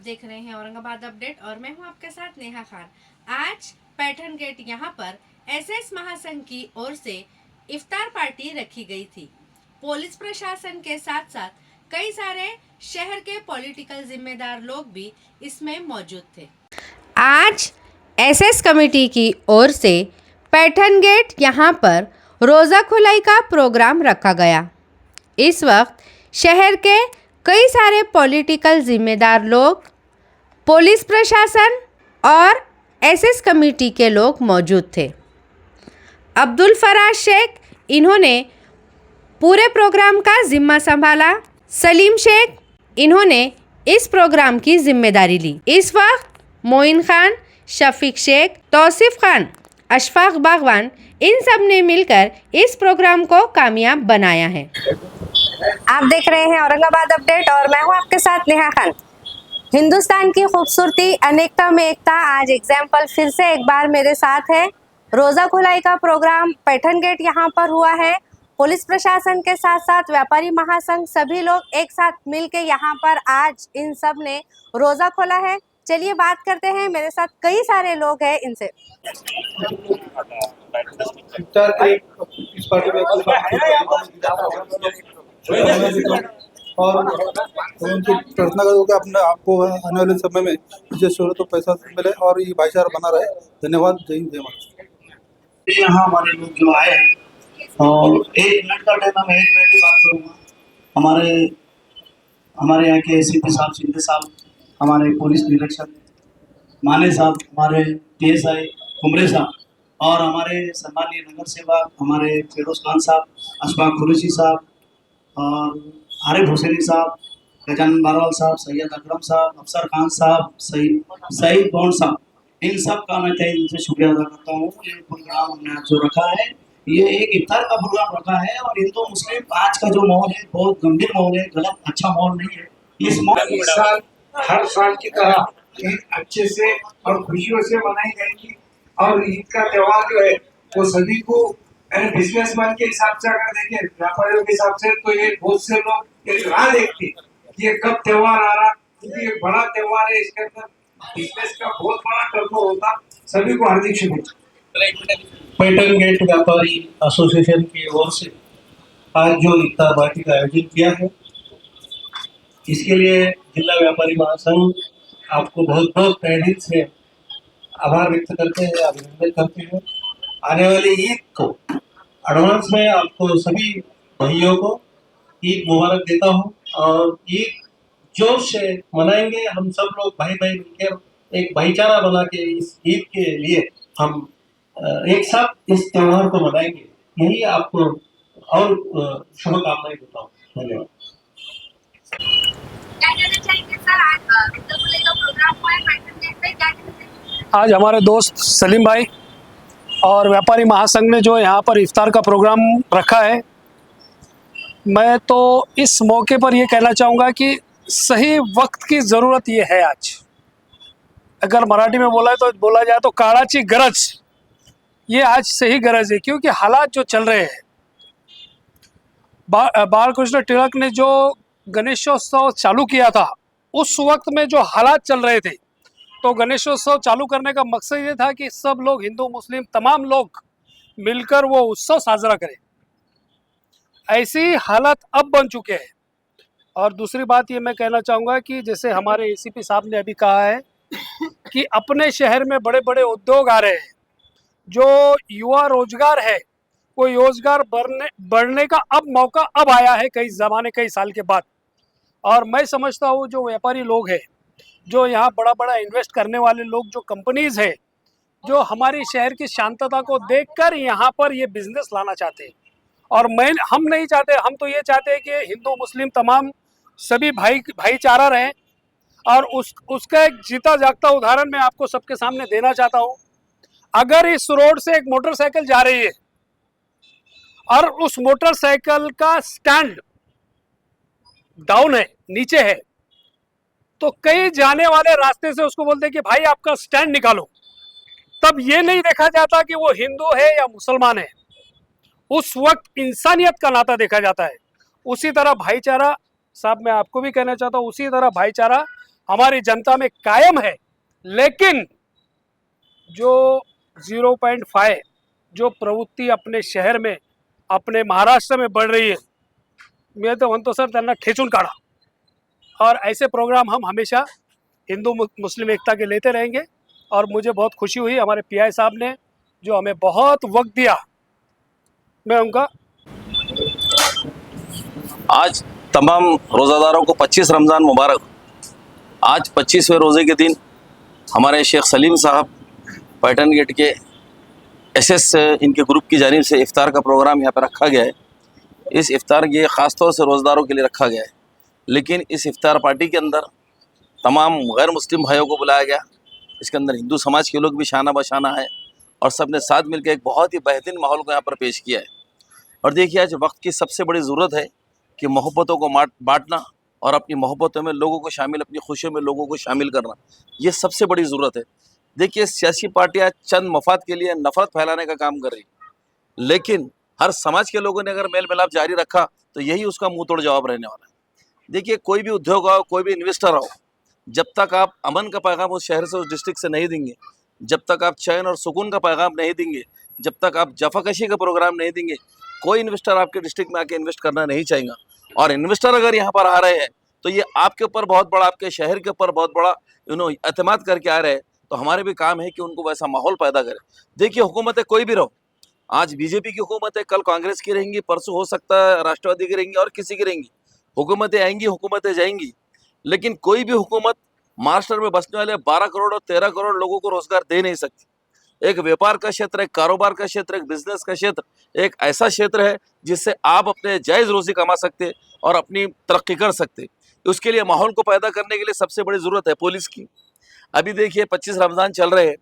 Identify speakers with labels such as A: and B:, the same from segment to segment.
A: देख रहे हैं औरंगाबाद अपडेट और मैं हूं आपके साथ नेहा खान। आज पैठन गेट यहां पर एसएस महासंघ की ओर से इफ्तार पार्टी रखी गई थी। पुलिस प्रशासन के साथ साथ कई सारे शहर के पॉलिटिकल जिम्मेदार लोग भी इसमें मौजूद थे। आज एसएस कमेटी की ओर से पैठन गेट यहां पर रोज़ा खुलाई का प्रोग्राम रखा गया। इस वक्त शहर के कई सारे पॉलिटिकल जिम्मेदार लोग, पुलिस प्रशासन और एसएस कमेटी के लोग मौजूद थे। अब्दुल फराज शेख इन्होंने पूरे प्रोग्राम का जिम्मा संभाला। सलीम शेख इन्होंने इस प्रोग्राम की जिम्मेदारी ली। इस वक्त मोइन खान, शफीक शेख, तौसीफ खान, अशफाक बागवान इन सब ने मिलकर इस प्रोग्राम को कामयाब बनाया है।
B: आप देख रहे हैं औरंगाबाद अपडेट और मैं हूं आपके साथ नेहा खान। हिंदुस्तान की खूबसूरती अनेकता में एकता, आज एग्जाम्पल फिर से एक बार मेरे साथ है। रोज़ा खुलाई का प्रोग्राम पैठन गेट यहाँ पर हुआ है। पुलिस प्रशासन के साथ साथ व्यापारी महासंघ सभी लोग एक साथ मिलके यहाँ पर आज इन सब ने रोज़ा खोला है। चलिए बात करते हैं, मेरे साथ कई सारे लोग हैं इनसे।
C: और उनकी प्रार्थना करो कि अपने आपको आने वाले समय में मुझे शोहरत तो पैसा मिले और ये भाईचारा बना रहे। धन्यवाद। जय हिंद, जय भारत।
D: यहाँ हमारे लोग जो आए हैं और 1 मिनट का टाइम, मैं 1 मिनट की बात करूँगा। हमारे यहाँ के एसीपी साहब, शिंदे साहब, हमारे पुलिस निरीक्षक माने साहब, हमारे पीएसआई कुमरे साहब और हमारे सम्मानीय नगर सेवक हमारे फिरोज खान साहब, अशफाक कुरैशी साहब और आरिफ हुसैनी साहब, गजानन बारवाल साहब, सैयद अकरम साहब, अफसर खान साहब, सईद बॉन्ड साहब, इन सब का मैं तहे दिल से शुक्रिया अदा करता हूँ। ये प्रोग्राम हमने आज जो रखा है, ये एक इफ्तार का प्रोग्राम रखा है और हिंदू मुस्लिम आज का जो माहौल है बहुत गंभीर माहौल है, गलत अच्छा माहौल नहीं है। इस साल हर साल की तरह ईद अच्छे से और खुशियों से मनाई जाएगी और ईद का त्योहार जो है वो सभी को बिजनेसमैन के हिसाब से अगर देखें, व्यापारियों के हिसाब से, तो ये बहुत से लोग एक राह देखते कि ये कब त्योहार आ रहा, क्योंकि ये बड़ा त्योहार है, इसके अंदर बिजनेस का बहुत बड़ा टर्बो होता। सभी को हार्दिक शुभेच्छा। पैठन गेट व्यापारी एसोसिएशन की ओर से आज जो इफ्तार पार्टी का आयोजन किया है, इसके लिए जिला व्यापारी महासंघ आपको बहुत बहुत तहे दिल से आभार व्यक्त करते हैं, अभिनंदन करते हैं। आने वाली ईद को एडवांस में आपको सभी भाइयों को ईद मुबारक देता हूँ और ईद जोश से मनाएंगे। हम सब लोग भाई भाई मिलकर एक भाईचारा बना के इस ईद के लिए हम एक साथ इस त्योहार को मनाएंगे। यही आपको और शुभकामनाएं देता हूँ। धन्यवाद।
E: आज हमारे दोस्त सलीम भाई और व्यापारी महासंघ ने जो यहाँ पर इफ्तार का प्रोग्राम रखा है, मैं तो इस मौके पर ये कहना चाहूँगा कि सही वक्त की ज़रूरत ये है। आज अगर मराठी में बोला जाए तो काळाची गरज, ये आज सही गरज है, क्योंकि हालात जो चल रहे हैं, बालकृष्ण टिळक ने जो गणेशोत्सव चालू किया था, उस वक्त में जो हालात चल रहे थे, तो गणेशोत्सव चालू करने का मकसद ये था कि सब लोग, हिंदू मुस्लिम तमाम लोग मिलकर वो उत्सव साजरा करें। ऐसी हालत अब बन चुके हैं। और दूसरी बात ये मैं कहना चाहूँगा कि जैसे हमारे एसीपी साहब ने अभी कहा है कि अपने शहर में बड़े बड़े उद्योग आ रहे हैं, जो युवा रोजगार है, वो रोजगार बढ़ने का अब मौका अब आया है, कई साल के बाद। और मैं समझता हूँ जो व्यापारी लोग हैं, जो यहाँ बड़ा बड़ा इन्वेस्ट करने वाले लोग, जो कंपनीज है, जो हमारी शहर की शांतता को देखकर यहाँ पर ये बिजनेस लाना चाहते हैं। और हम नहीं चाहते, हम तो ये चाहते हैं कि हिंदू मुस्लिम तमाम सभी भाईचारा रहें। और उसका एक जीता जागता उदाहरण मैं आपको सबके सामने देना चाहता हूँ। अगर इस रोड से एक मोटरसाइकिल जा रही है और उस मोटरसाइकिल का स्टैंड डाउन है, नीचे है, तो कई जाने वाले रास्ते से उसको बोलते हैं कि भाई आपका स्टैंड निकालो। तब ये नहीं देखा जाता कि वो हिंदू है या मुसलमान है, उस वक्त इंसानियत का नाता देखा जाता है। उसी तरह भाईचारा, साहब मैं आपको भी कहना चाहता हूँ, उसी तरह भाईचारा हमारी जनता में कायम है। लेकिन जो 0.5 जो प्रवृत्ति अपने शहर में, अपने महाराष्ट्र में बढ़ रही है, मैं तो म्हणतो सर त्यांना ठेचून काढा। और ऐसे प्रोग्राम हम हमेशा हिंदू मुस्लिम एकता के लेते रहेंगे। और मुझे बहुत खुशी हुई हमारे पीआई साहब ने जो हमें बहुत वक्त दिया, मैं उनका
F: आज तमाम रोज़ादारों को 25 रमज़ान मुबारक। आज 25वें रोज़े के दिन हमारे शेख सलीम साहब पैटर्न गेट के एसएस इनके ग्रुप की जानिब से इफ़्तार का प्रोग्राम यहाँ पर रखा गया है। इस इफ़्तार ये ख़ास तौर से रोज़दारों के लिए रखा गया है, लेकिन इस इफ़्तार पार्टी के अंदर तमाम गैर मुस्लिम भाइयों को बुलाया गया। इसके अंदर हिंदू समाज के लोग भी शाना बशाना है और सब ने साथ मिलकर एक बहुत ही बेहतरीन माहौल को यहाँ पर पेश किया है। और देखिए, आज वक्त की सबसे बड़ी ज़रूरत है कि मोहब्बतों को बांटना और अपनी मोहब्बतों में लोगों को शामिल, अपनी खुशियों में लोगों को शामिल करना, ये सबसे बड़ी ज़रूरत है। देखिए, सियासी पार्टियाँ चंद मफाद के लिए नफ़रत फैलाने का काम कर रही, लेकिन हर समाज के लोगों ने अगर मेल मिलाप जारी रखा तो यही उसका मुंह तोड़ जवाब रहने वाला है। देखिए, कोई भी उद्योग आओ, कोई भी इन्वेस्टर आओ, जब तक आप अमन का पैगाम उस शहर से, उस डिस्ट्रिक्ट से नहीं देंगे, जब तक आप चैन और सुकून का पैगाम नहीं देंगे, जब तक आप जफाकशी का प्रोग्राम नहीं देंगे, कोई इन्वेस्टर आपके डिस्ट्रिक्ट में आके इन्वेस्ट करना नहीं चाहेगा। और इन्वेस्टर अगर यहाँ पर आ रहे हैं तो ये आपके ऊपर बहुत बड़ा, आपके शहर के ऊपर बहुत बड़ा एतमाद करके आ रहे हैं, तो हमारे भी काम है कि उनको वैसा माहौल पैदा करें। देखिए, हुकूमतें कोई भी रहो, आज बीजेपी की हुकूमत है, कल कांग्रेस की रहेंगी, परसों हो सकता है राष्ट्रवादी की रहेंगी और किसी की रहेंगी। हुकूमतें आएंगी, हुकूमतें जाएंगी, लेकिन कोई भी हुकूमत महाराष्ट्र में बसने वाले 12 करोड़ और 13 करोड़ लोगों को रोजगार दे नहीं सकती। एक व्यापार का क्षेत्र, एक कारोबार का क्षेत्र, एक बिजनेस का क्षेत्र एक ऐसा क्षेत्र है जिससे आप अपने जायज़ रोज़ी कमा सकते और अपनी तरक्की कर सकते। उसके लिए माहौल को पैदा करने के लिए सबसे बड़ी ज़रूरत है पुलिस की। अभी देखिए, 25 रमज़ान चल रहे हैं,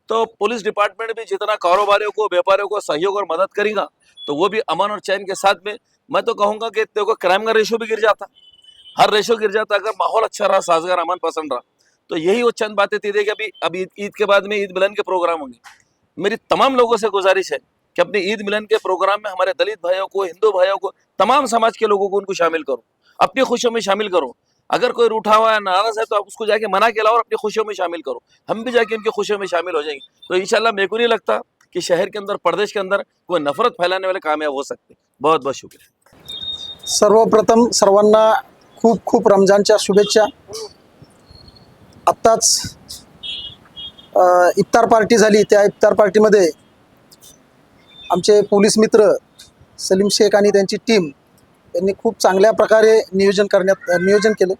F: तो पुलिस डिपार्टमेंट भी जितना कारोबारियों को, व्यापारियों को सहयोग और मदद करेगा, तो वो भी अमन और चैन के साथ में, मैं तो कहूँगा कि देखो, क्राइम का रेशो भी गिर जाता, हर रेशो गिर जाता अगर माहौल अच्छा रहा, साजगार, अमन पसंद रहा। तो यही वो चंद बातें थी। देखिए, अभी ईद के बाद में ईद मिलन के प्रोग्राम होंगे। मेरी तमाम लोगों से गुजारिश है कि अपने ईद मिलन के प्रोग्राम में हमारे दलित भाइयों को, हिंदू भाइयों को, तमाम समाज के लोगों को उनको शामिल करो, अपनी खुशियों में शामिल करो। अगर कोई रूठा हुआ है, नाराज है, तो आप उसको जाके मना के लाओ और अपनी खुशियों में शामिल करो। हम भी जाके उनकी खुशियों में शामिल हो जाएंगे। तो इंशाल्लाह मेरे को नहीं लगता कि शहर के अंदर, प्रदेश के अंदर कोई नफरत फैलाने वाले कामयाब हो सकते। बहुत बहुत शुक्रिया।
G: सर्वप्रथम सर्वांना खूप खूप रमजानच्या शुभेच्छा। आत्ताच इफ्तार पार्टी झाली, त्या इफ्तार पार्टीमध्ये आमचे पोलीस मित्र सलीम शेख आणि त्यांची टीम यांनी खूप चांगल्या प्रकारे नियोजन केलं।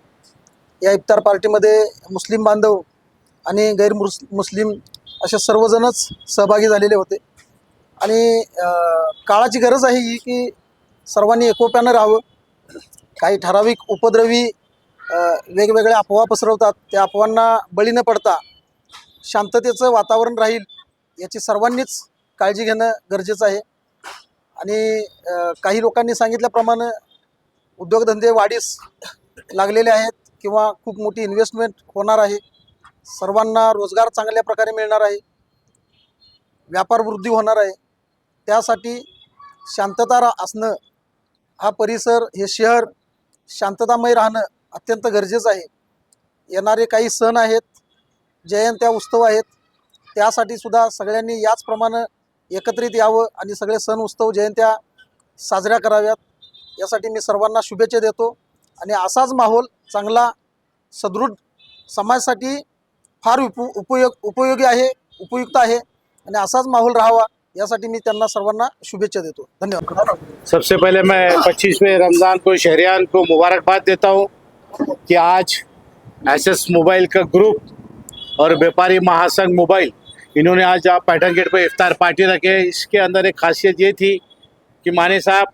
G: या इफ्तार पार्टीमध्ये मुस्लिम बांधव आणि गैर मुस्लिम असे सर्वजणच सहभागी झालेले होते आणि काळाची गरज आहे ही की सर्वांनी एकोप्यानं राहावं। काही ठराविक उपद्रवी वेगवेगळ्या अफवा पसरवतात, त्या अफवांना बळी न पडता शांततेचं वातावरण राहील याची सर्वांनीच काळजी घेणं गरजेचं आहे। आणि काही लोकांनी सांगितल्याप्रमाणे उद्योगधंदे वाढीस लागलेले आहेत किंवा खूप मोठी इन्व्हेस्टमेंट होणार आहे, सर्वांना रोजगार चांगल्या प्रकारे मिळणार आहे, व्यापार वृद्धी होणार आहे। त्यासाठी शांतता असणं, हा परिसर, हे शहर शांततामय राहणं अत्यंत गरजेचं आहे। येणारे काही सण आहेत, जयंत्या, उत्सव आहेत, त्यासाठी सुद्धा सगळ्यांनी याचप्रमाणे एकत्रित यावं आणि सगळे सण, उत्सव, जयंत्या साजऱ्या कराव्यात, यासाठी मी सर्वांना शुभेच्छा देतो। आणि असाच माहोल चांगला, सदृढ समाजासाठी फार उपयुक्त आहे आणि असाच माहोल राहावा यासाठी मी त्यांना सर्वांना शुभेच्छा देतो। धन्यवाद।
H: सबसे पहले मैं 25वें रमज़ान को शहरियान को मुबारकबाद देता हूँ कि आज एसएस मोबाइल का ग्रुप और व्यापारी महासंघ मोबाइल, इन्होंने आज आप पैटर्न गेट पर इफ्तार पार्टी रखे। इसके अंदर एक खासियत ये थी कि माने साहब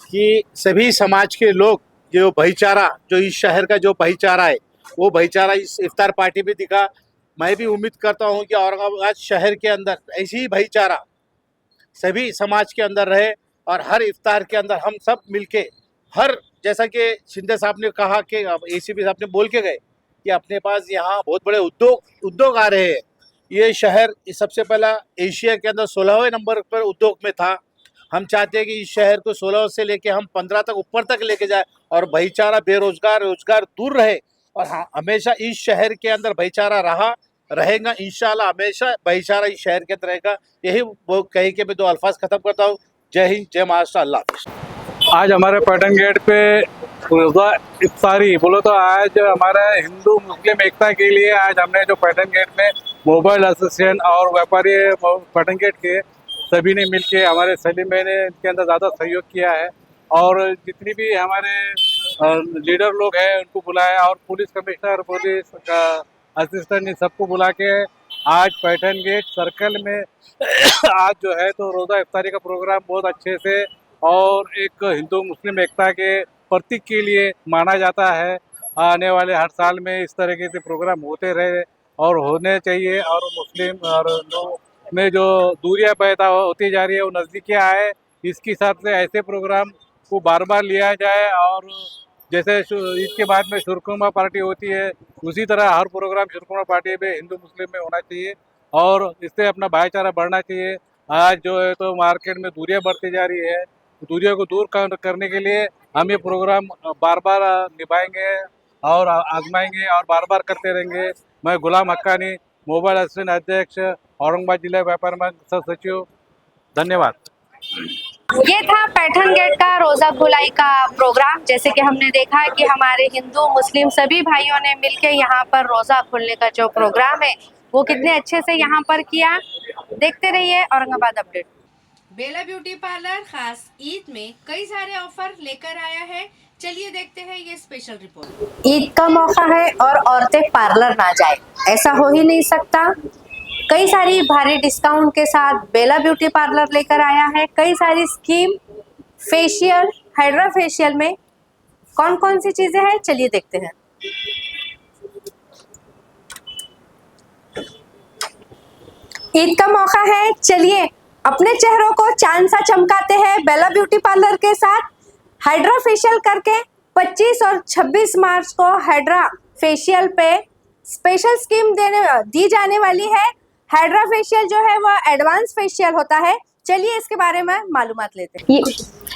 H: कि सभी समाज के लोग, जो भाईचारा, जो इस शहर का जो भाईचारा है, वो भाईचारा इस इफ्तार पार्टी में दिखा। मैं भी उम्मीद करता हूँ कि औरंगाबाद शहर के अंदर ऐसी ही भाईचारा सभी समाज के अंदर रहे और हर इफ्तार के अंदर हम सब मिलके, हर, जैसा कि शिंदे साहब ने कहा कि एसीपी साहब ने बोल के गए कि अपने पास यहाँ बहुत बड़े उद्योग आ रहे हैं। ये शहर सबसे पहला एशिया के अंदर 16वें नंबर पर उद्योग में था। हम चाहते हैं कि इस शहर को 16 से लेके हम 15 तक ऊपर तक लेके जाए और भाईचारा, बेरोजगार, रोजगार दूर रहे, और हाँ, हमेशा इस शहर के अंदर भाईचारा रहा रहेगा इंशाल्लाह, हमेशा भाईचारा इस शहर के अंदर रहेगा। यही वो कह के मैं 2 अल्फाज खत्म करता हूँ। जय हिंद, जय महाराष्ट्र, अल्लाह हाफिज़।
E: आज हमारे पैटर्न गेट पे रोज़ा इफ्तारी बोलो तो आज हमारे हिंदू मुस्लिम एकता के लिए आज हमने जो पैटर्न गेट में मोबाइल एसोसिएशन और व्यापारी पैटर्न गेट के सभी ने मिलके हमारे सलीम भाई ने इनके अंदर ज़्यादा सहयोग किया है और जितनी भी हमारे लीडर लोग हैं उनको बुलाया और पुलिस कमिश्नर, पुलिस का असिस्टेंट, इन सबको बुला के आज पैटर्न गेट सर्कल में आज जो है तो रोज़ा इफ्तारी का प्रोग्राम बहुत अच्छे से और एक हिंदू मुस्लिम एकता के प्रतीक के लिए माना जाता है। आने वाले हर साल में इस तरीके से प्रोग्राम होते रहे और होने चाहिए और मुस्लिम और हिंदू में जो दूरियां पैदा होती जा रही है वो नज़दीकी आए, इसके हिसाब से ऐसे प्रोग्राम को बार बार लिया जाए और जैसे ईद के बाद में शुरकुमा पार्टी होती है उसी तरह हर प्रोग्राम शुरकुमा पार्टी में हिंदू मुस्लिम में होना चाहिए और इससे अपना भाईचारा बढ़ना चाहिए। आज जो है तो मार्केट में दूरियां बढ़ती जा रही है, दूरियों को दूर करने के लिए हम ये प्रोग्राम बार बार निभाएंगे और आजमाएंगे और बार बार करते रहेंगे। मैं गुलाम हक्कानी, मोबाइल एसोसिएशन अध्यक्ष, औरंगाबाद जिला व्यापार मंच सह सचिव, धन्यवाद।
B: ये था पैटर्न गेट का रोजा खुलाई का प्रोग्राम। जैसे कि हमने देखा कि हमारे हिंदू मुस्लिम सभी भाइयों ने मिलकर यहाँ पर रोजा खोलने का जो प्रोग्राम है वो कितने अच्छे से यहाँ पर किया। देखते रहिए औरंगाबाद अपडेट।
A: बेला ब्यूटी पार्लर खास ईद में कई सारे ऑफर लेकर आया है। चलिए देखते हैं ये स्पेशल रिपोर्ट।
B: ईद का मौका है और औरतें पार्लर ना जाए, ऐसा हो ही नहीं सकता। कई सारी भारी डिस्काउंट के साथ बेला ब्यूटी पार्लर लेकर आया है कई सारी स्कीम, फेशियल, हाइड्रा फेशियल में कौन कौन सी चीजें हैं, चलिए देखते हैं। ईद का मौका है, चलिए अपने चेहरों को चांद सा चमकाते हैं बेला ब्यूटी पार्लर के साथ। हाइड्रा फेशियल करके 25 और 26 मार्च को हाइड्रा फेशियल पे स्पेशल स्कीम दी जाने वाली है। हाइड्रा फेशियल जो है वह एडवांस फेशियल होता है। चलिए इसके बारे में मालूमात लेते हैं।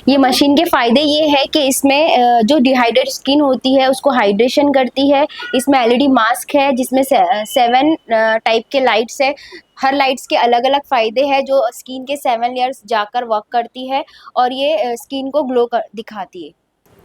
I: ये मशीन के फ़ायदे ये है कि इसमें जो डिहाइड्रेट स्किन होती है उसको हाइड्रेशन करती है। इसमें एलईडी मास्क है जिसमें 7 टाइप के लाइट्स है। हर लाइट्स के अलग अलग फ़ायदे हैं जो स्किन के 7 लेयर्स जाकर वर्क करती है और ये स्किन को ग्लो दिखाती है।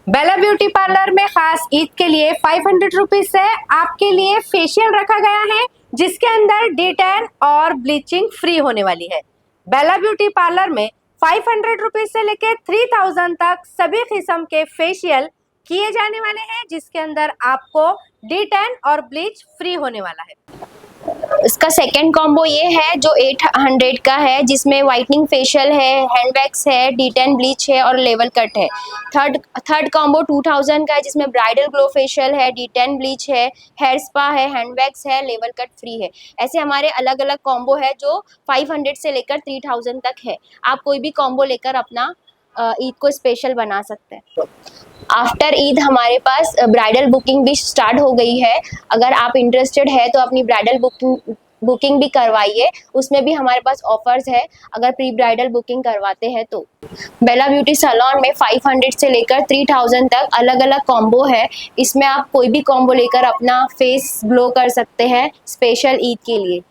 B: बेला ब्यूटी पार्लर में खास ईद के लिए 500 रुपीज से आपके लिए फेशियल रखा गया है जिसके अंदर D10 और ब्लीचिंग फ्री होने वाली है। बेला ब्यूटी पार्लर में 500 रुपीज से लेकर 3000 तक सभी किस्म के फेशियल किए जाने वाले हैं जिसके अंदर आपको D10 और ब्लीच फ्री होने वाला है।
I: इसका सेकंड कॉम्बो ये है जो 800 का है जिसमें वाइटनिंग फेशियल है, हैंड वैक्स है, D10 ब्लीच है और लेवल कट है। थर्ड कॉम्बो 2000 का है जिसमें ब्राइडल ग्लो फेशियल है, D10 ब्लीच है, हेयर स्पा है, हैंड वैक्स है, लेवल कट फ्री है। ऐसे हमारे अलग अलग कॉम्बो है जो 500 से लेकर 3000 तक है। आप कोई भी कॉम्बो लेकर अपना ईद को स्पेशल बना सकते हैं। आफ्टर ईद हमारे पास ब्राइडल बुकिंग भी स्टार्ट हो गई है। अगर आप इंटरेस्टेड है तो अपनी ब्राइडल बुकिंग भी करवाइए, उसमें भी हमारे पास ऑफर्स है अगर प्री ब्राइडल बुकिंग करवाते हैं तो। बेला ब्यूटी सैलून में 500 से लेकर 3000 तक अलग अलग कॉम्बो है। इसमें आप कोई भी कॉम्बो लेकर अपना फेस ग्लो कर सकते हैं स्पेशल ईद के लिए।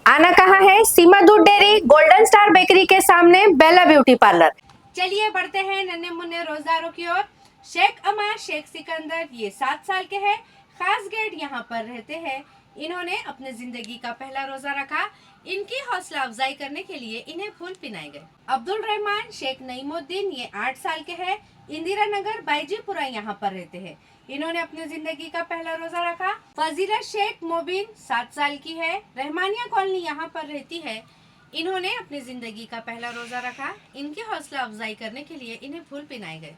B: आना कहाँ है? सीमा दूध डेयरी, गोल्डन स्टार बेकरी के सामने बेला ब्यूटी पार्लर।
A: चलिए बढ़ते हैं नन्हे मुन्ने रोजदारों की ओर। शेख अमा शेख सिकंदर ये 7 साल के हैं, खास गेट यहाँ पर रहते हैं। इन्होंने अपने जिंदगी का पहला रोजा रखा। इनकी हौसला अफजाई करने के लिए इन्हें फूल पिनाए गए। अब्दुल रहमान शेख नईमुद्दीन ये 8 साल के हैं, इंदिरा नगर बाईजीपुरा यहाँ पर रहते हैं। इन्होंने अपनी जिंदगी का पहला रोजा रखा। फजीला शेख मोबिन 7 साल की है, रहमानिया कॉलोनी यहाँ पर रहती है। इन्होंने अपनी जिंदगी का पहला रोजा रखा। इनकी हौसला अफजाई करने के लिए इन्हें फूल पिनाए गए।